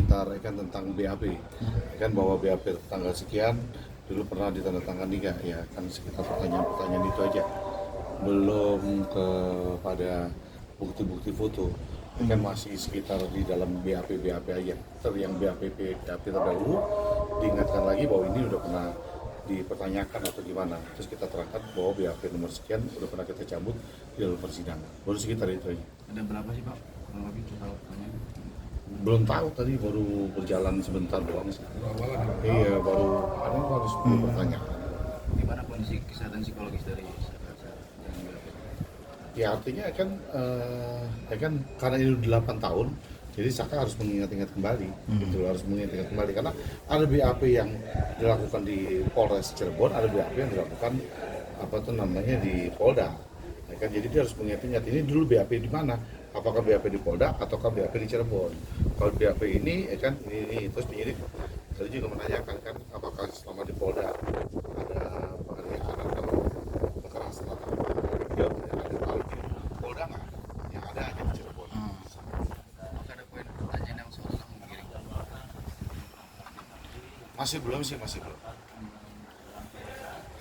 sebentar kan tentang BAP, kan bahwa BAP tanggal sekian dulu pernah ditandatangani nggak ya, kan sekitar pertanyaan-pertanyaan itu aja, belum kepada bukti-bukti foto. Kan masih sekitar di dalam BAP aja. Yang BAP terdahulu diingatkan lagi bahwa ini udah pernah dipertanyakan atau gimana, terus kita terangkan bahwa BAP nomor sekian udah pernah kita cabut di dalam persidangan. Baru sekitar itu aja. Ada berapa sih Pak? Kurang lebih total pertanyaan? Belum tahu, tadi baru berjalan sebentar doang sih. Iya, baru 10 pertanyaan. Gimana kondisi kesehatan psikologis dari yang BAP? Ya artinya kan karena ini udah 8 tahun, jadi Saka harus mengingat-ingat kembali, gitu, harus mengingat-ingat kembali karena ada BAP yang dilakukan di Polres Cirebon, ada BAP yang dilakukan di Polda. Ya kan, jadi dia harus mengingat-ingat ini dulu BAP di mana, apakah BAP di Polda ataukah BAP di Cirebon. Kalau BAP ini, ini terus penyidik tadi juga menanyakan kan, apakah selama di Polda ada penganiayaan atau kekerasan atau dia ada tahu di Polda nggak? Yang ada aja di Cirebon. Apakah ada poin pertanyaan yang seolah menggiring? Masih belum.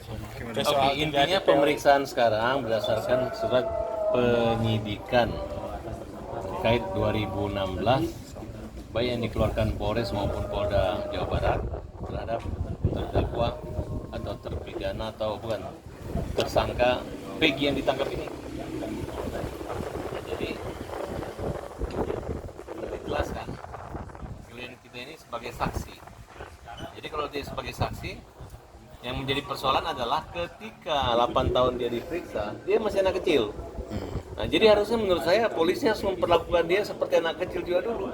Oke, intinya pemeriksaan sekarang berdasarkan surat penyidikan terkait 2016 baik yang dikeluarkan Polres maupun Polda Jawa Barat terhadap terdakwa atau terpidana atau bukan tersangka Peggy yang ditangkap ini. Jadi dijelaskan klien kita ini sebagai saksi. Jadi kalau dia sebagai saksi, yang menjadi persoalan adalah ketika 8 tahun dia diperiksa, dia masih anak kecil. Nah, jadi harusnya menurut saya polisi harus memperlakukan dia seperti anak kecil juga dulu.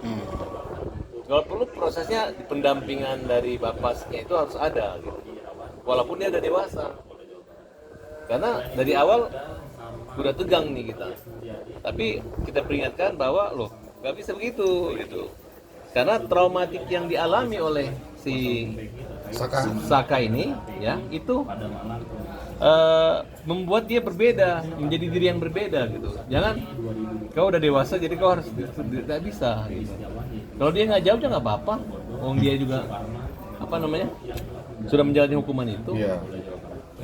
Kalau perlu prosesnya pendampingan dari bapaknya itu harus ada, gitu. Walaupun dia udah dewasa. Karena dari awal udah tegang nih kita. Tapi kita peringatkan bahwa loh, nggak bisa begitu, gitu. Karena traumatik yang dialami oleh si Saka ini, ya, itu membuat dia berbeda, menjadi diri yang berbeda, gitu. Jangan kau udah dewasa, jadi kau harus tidak bisa, gitu. Kalau dia nggak jawab, ya nggak apa-apa. Dia juga sudah menjalani hukuman itu. Iya.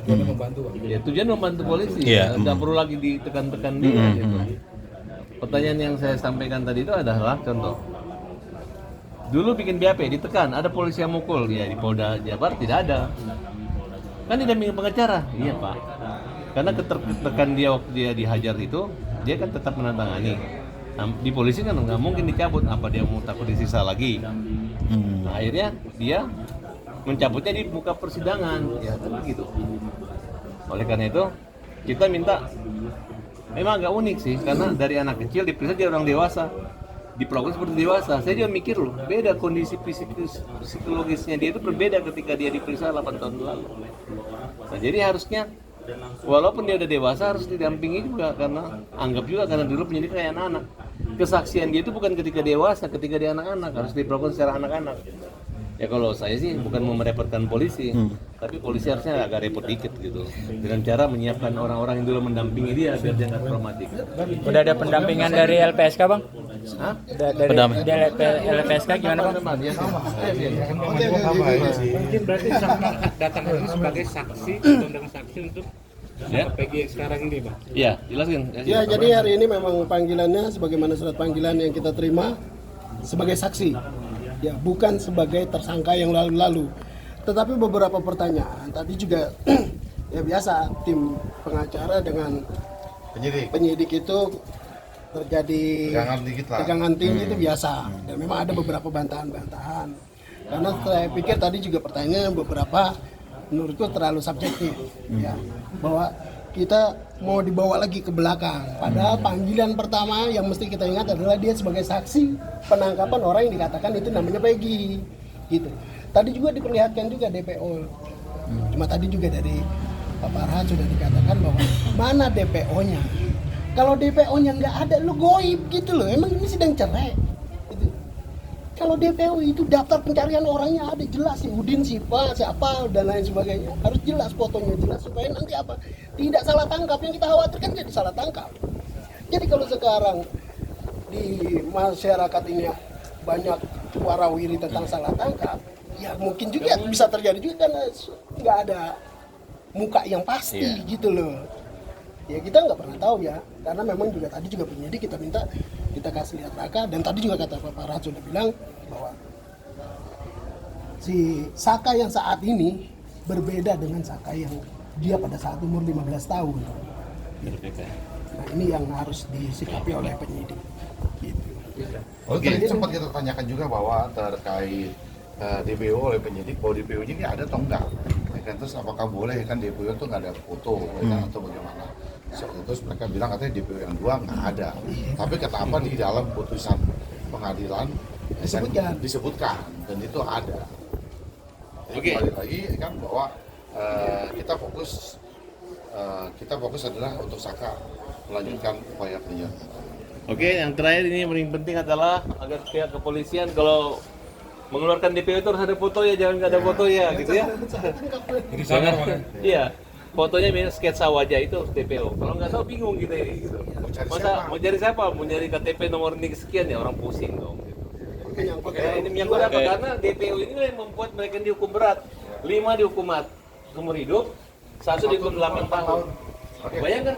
Tujuannya membantu, Pak. Ya, tujuan membantu polisi. Iya. Nggak perlu lagi ditekan-tekan dia, gitu. Pertanyaan yang saya sampaikan tadi itu adalah contoh. Dulu bikin BAP, ditekan, ada polisi yang mukul, ya di Polda Jabar tidak ada. Kan didampingi pengacara, iya Pak. Karena ketertekan dia waktu dia dihajar itu, dia kan tetap menantangani. Nah, di polisi kan nggak mungkin dicabut, apa dia mau takut disisa lagi. Nah, akhirnya dia mencabutnya di muka persidangan, ya kan begitu. Oleh karena itu, kita minta, memang agak unik sih, karena dari anak kecil diperiksa dia orang dewasa. Diperlakukan seperti dewasa. Saya juga mikir loh, beda kondisi psikologisnya dia itu berbeda ketika dia diperiksa 8 tahun lalu. Nah, jadi harusnya walaupun dia udah dewasa harus didampingi juga, karena anggap juga karena dulu penyidik kayak anak-anak. Kesaksian dia itu bukan ketika dewasa, ketika dia anak-anak, harus diperlakukan secara anak-anak. Ya kalau saya sih bukan mau merepotkan polisi, tapi polisi harusnya agak repot dikit gitu, dengan cara menyiapkan orang-orang yang dulu mendampingi dia biar dia nggak traumatik. Udah ada pendampingan dari LPSK Bang? Hah? Dari LPSK gimana Bang? Mungkin berarti datang ini sebagai saksi, undang saksi untuk Peggy yang sekarang ini, Bang. Iya, jelaskan. Ya, jadi hari ini memang panggilannya sebagaimana surat panggilan yang kita terima sebagai saksi. Ya, bukan sebagai tersangka yang lalu-lalu. Tetapi beberapa pertanyaan tadi juga ya biasa tim pengacara dengan penyidik itu terjadi tegangan tinggi itu biasa. Dan memang ada beberapa bantahan-bantahan. Karena saya pikir tadi juga pertanyaan beberapa menurutku terlalu subjektif, ya, bahwa kita mau dibawa lagi ke belakang. Padahal panggilan pertama yang mesti kita ingat adalah dia sebagai saksi penangkapan orang yang dikatakan itu namanya Peggy, gitu. Tadi juga diperlihatkan juga DPO. Cuma tadi juga dari Pak Farhan sudah dikatakan bahwa mana DPO-nya. Kalau DPO-nya nggak ada, lu goib gitu loh. Emang ini sidang cerai. Kalau DPO itu daftar pencarian orangnya ada jelas, si Udin, siapa dan lain sebagainya. Harus jelas, fotonya jelas supaya nanti apa? Tidak salah tangkap. Yang kita khawatirkan jadi salah tangkap. Jadi kalau sekarang di masyarakat ini banyak warawiri tentang salah tangkap, ya mungkin juga bisa terjadi juga karena nggak ada muka yang pasti gitu loh. Ya kita nggak pernah tahu ya, karena memang juga tadi juga penyidik kita minta kita kasih lihat Raka, dan tadi juga kata Pak Farhat sudah bilang bahwa si Saka yang saat ini berbeda dengan Saka yang dia pada saat umur 15 tahun. Nah ini yang harus disikapi oleh penyidik. Gitu. Tadi sempat kita tanyakan juga bahwa terkait DPO oleh penyidik, bahwa DPO ini ada atau enggak? Ya kan, terus apakah boleh kan DPO itu nggak ada foto ya kan, atau bagaimana? Terus mereka bilang katanya DPO yang 2 nggak ada. Tapi kenapa di dalam putusan pengadilan disebutkan dan itu ada. Jadi balik lagi kan bahwa kita fokus adalah untuk Saka melanjutkan upaya penyelidikan. Oke, yang terakhir ini yang paling penting adalah agar pihak kepolisian kalau mengeluarkan DPO itu harus ada foto ya, jangan nggak ada foto ya, gitu ya. Jangan, iya, fotonya minus sketsa wajah itu harus DPO. Kalau nggak tahu bingung kita ini. Gitu. Masa mau cari siapa? Mau nyari KTP nomor ini sekian ya, orang pusing dong. Gitu. Oke, ini menyangkut apa? Karena DPO ini yang membuat mereka dihukum berat. 5 dihukum seumur hidup, 1 dihukum 8 tahun. Bayangkan